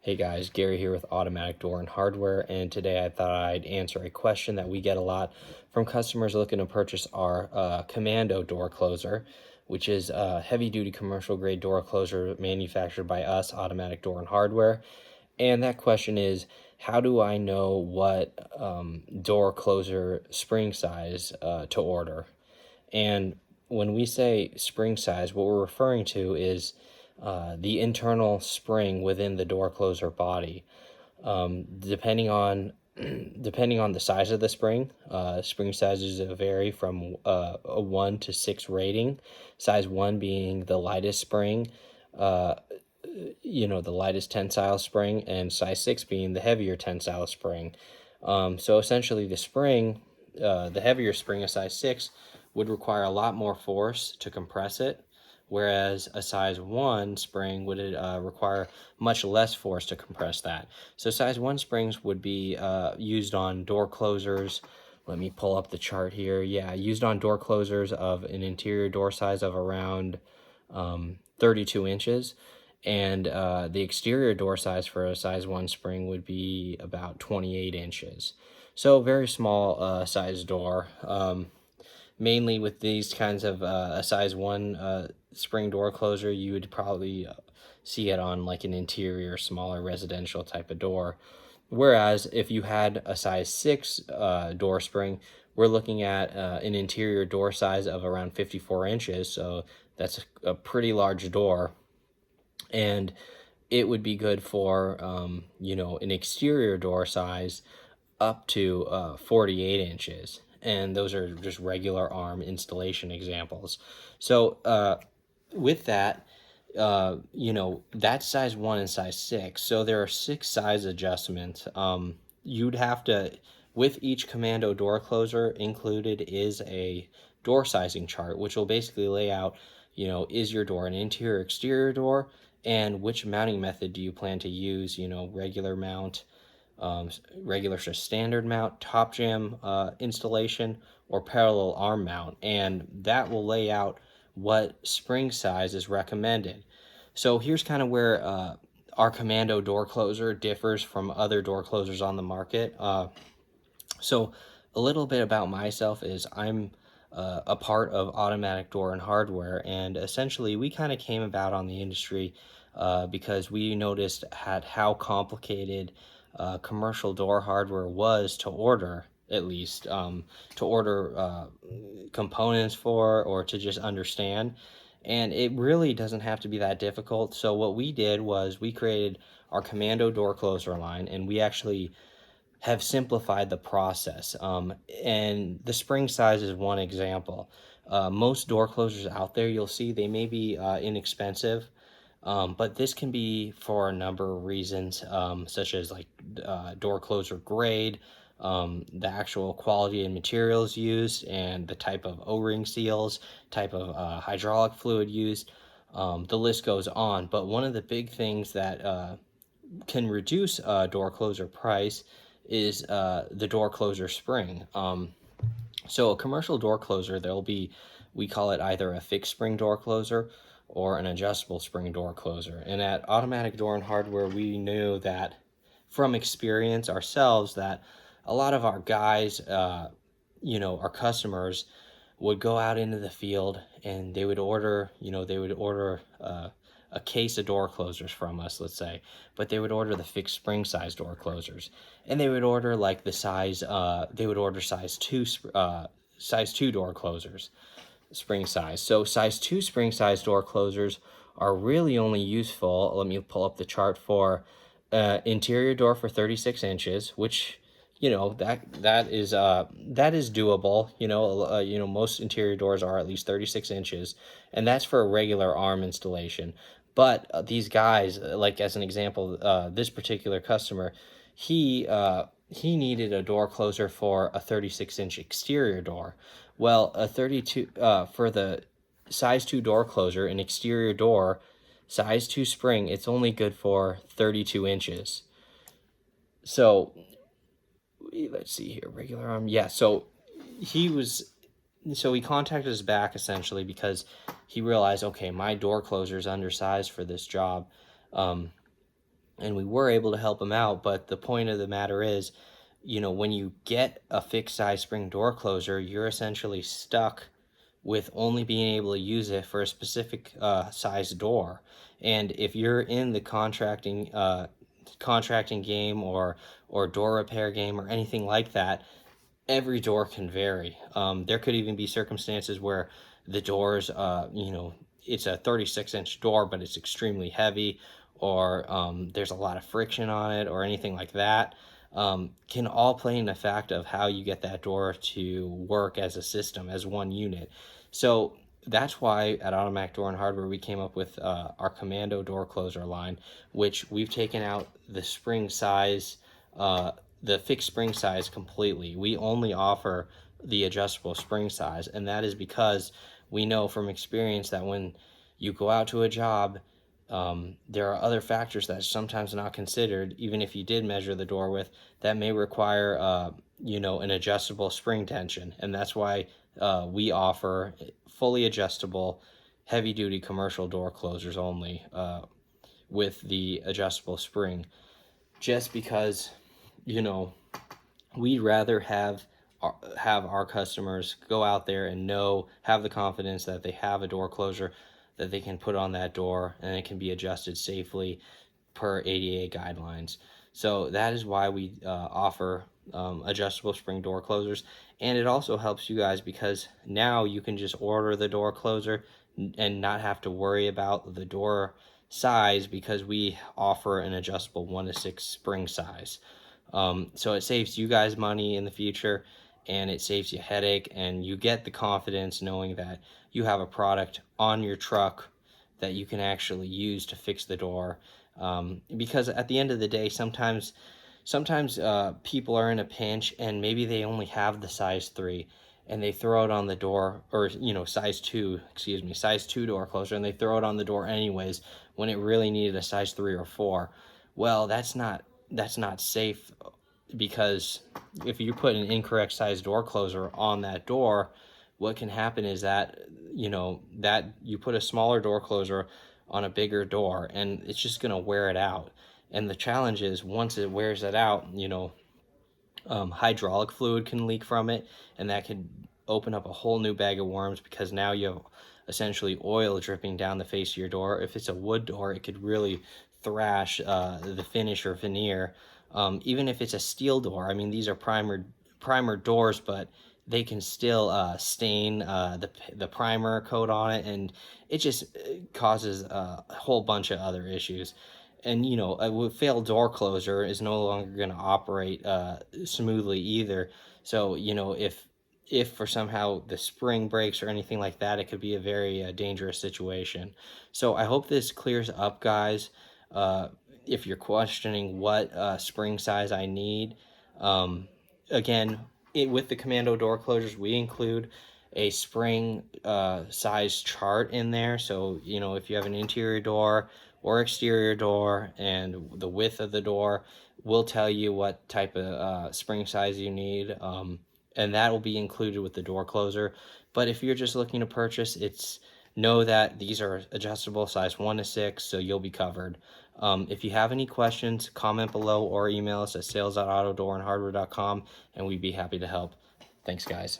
Hey guys, Gary here with Automatic Door and Hardware, and today I thought I'd answer a question that we get a lot from customers looking to purchase our Commando door closer, which is a heavy-duty commercial-grade door closer manufactured by us, Automatic Door and Hardware. And that question is, how do I know what door closer spring size to order? And when we say spring size, what we're referring to is the internal spring within the door closer body. Depending on the size of the spring, spring sizes vary from a 1 to 6 rating. Size 1 being the lightest spring, the lightest tensile spring, and size 6 being the heavier tensile spring. So essentially, the heavier spring, a size 6, would require a lot more force to compress it, whereas a size 1 spring would require much less force to compress that. So size 1 springs would be used on door closers. Let me pull up the chart here. Yeah, used on door closers of an interior door size of around 32 inches. And the exterior door size for a size 1 spring would be about 28 inches. So very small size door. Mainly with these kinds of a size 1 spring door closer, you would probably see it on like an interior, smaller residential type of door. Whereas if you had a size 6 door spring, we're looking at an interior door size of around 54 inches. So that's a pretty large door. And it would be good for, an exterior door size up to 48 inches. And those are just regular arm installation examples. So with that, that's size 1 and size 6. So there are 6 size adjustments. You'd have to, with each Commando door closer included is a door sizing chart, which will basically lay out, is your door an interior, exterior door, and which mounting method do you plan to use, regular mount, regular standard mount, top jam installation, or parallel arm mount, and that will lay out what spring size is recommended. So here's kind of where our Commando door closer differs from other door closers on the market. So a little bit about myself is I'm a part of Automatic Door and Hardware, and essentially we kind of came about on the industry because we noticed how complicated commercial door hardware was to order, at least to order components for, or to just understand. And it really doesn't have to be that difficult. So what we did was we created our Commando door closer line, and we actually have simplified the process. And the spring size is one example. Most door closers out there, you'll see they may be inexpensive, but this can be for a number of reasons, such as like door closer grade, the actual quality and materials used, and the type of O-ring seals, type of hydraulic fluid used. The list goes on, but one of the big things that can reduce door closer price is the door closer spring. So a commercial door closer, we call it either a fixed spring door closer or an adjustable spring door closer. And at Automatic Door and Hardware, we knew that from experience ourselves that a lot of our guys, our customers, would go out into the field and they would order, a case of door closers from us, let's say, but they would order the fixed spring size door closers, and they would order like the size, they would order size 2 door closers, spring size. So size 2 spring size door closers are really only useful, let me pull up the chart, for interior door for 36 inches, which that is doable. Most interior doors are at least 36 inches, and that's for a regular arm installation. But these guys, like as an example, this particular customer, he needed a door closer for a 36-inch exterior door. Well, a 32 for the size 2 door closer, an exterior door, size 2 spring, it's only good for 32 inches. So let's see here, regular arm. Yeah, so he contacted us back essentially because he realized, okay, my door closer is undersized for this job. and we were able to help them out. But the point of the matter is, when you get a fixed size spring door closer, you're essentially stuck with only being able to use it for a specific size door. And if you're in the contracting game, or door repair game, or anything like that, every door can vary. There could even be circumstances where the doors, it's a 36-inch door, but it's extremely heavy, or there's a lot of friction on it, or anything like that. Can all play in the fact of how you get that door to work as a system, as one unit. So that's why at Automatic Door and Hardware we came up with our Commando door closer line, which we've taken out the spring size, the fixed spring size completely. We only offer the adjustable spring size, and that is because we know from experience that when you go out to a job, there are other factors that sometimes not considered, even if you did measure the door width, that may require an adjustable spring tension. And that's why we offer fully adjustable heavy duty commercial door closers only, with the adjustable spring, just because we'd rather have our customers go out there and have the confidence that they have a door closer that they can put on that door, and it can be adjusted safely per ADA guidelines. So that is why we offer adjustable spring door closers. And it also helps you guys because now you can just order the door closer and not have to worry about the door size, because we offer an adjustable 1-to-6 spring size. So it saves you guys money in the future, and it saves you a headache, and you get the confidence knowing that you have a product on your truck that you can actually use to fix the door. Because at the end of the day, sometimes people are in a pinch and maybe they only have the size 3, and they throw it on the door, or size 2 door closer, and they throw it on the door anyways when it really needed a size 3 or 4. Well, that's not safe, because if you put an incorrect size door closer on that door, what can happen is that that you put a smaller door closer on a bigger door, and it's just going to wear it out. And the challenge is, once it wears it out, hydraulic fluid can leak from it, and that could open up a whole new bag of worms, because now you have essentially oil dripping down the face of your door. If it's a wood door, it could really thrash the finish or veneer. Even if it's a steel door, I mean, these are primer doors, but they can still stain the primer coat on it, and it just causes a whole bunch of other issues. And a failed door closer is no longer going to operate smoothly either. So if for somehow the spring breaks or anything like that, it could be a very dangerous situation. So I hope this clears up, guys. If you're questioning what spring size I need, again, with the Commando door closers, we include a spring size chart in there. So if you have an interior door or exterior door, and the width of the door will tell you what type of spring size you need, and that will be included with the door closer. But if you're just looking to purchase, know that these are adjustable size 1-to-6, so you'll be covered. If you have any questions, comment below or email us at sales@autodoorandhardware.com, and we'd be happy to help. Thanks, guys.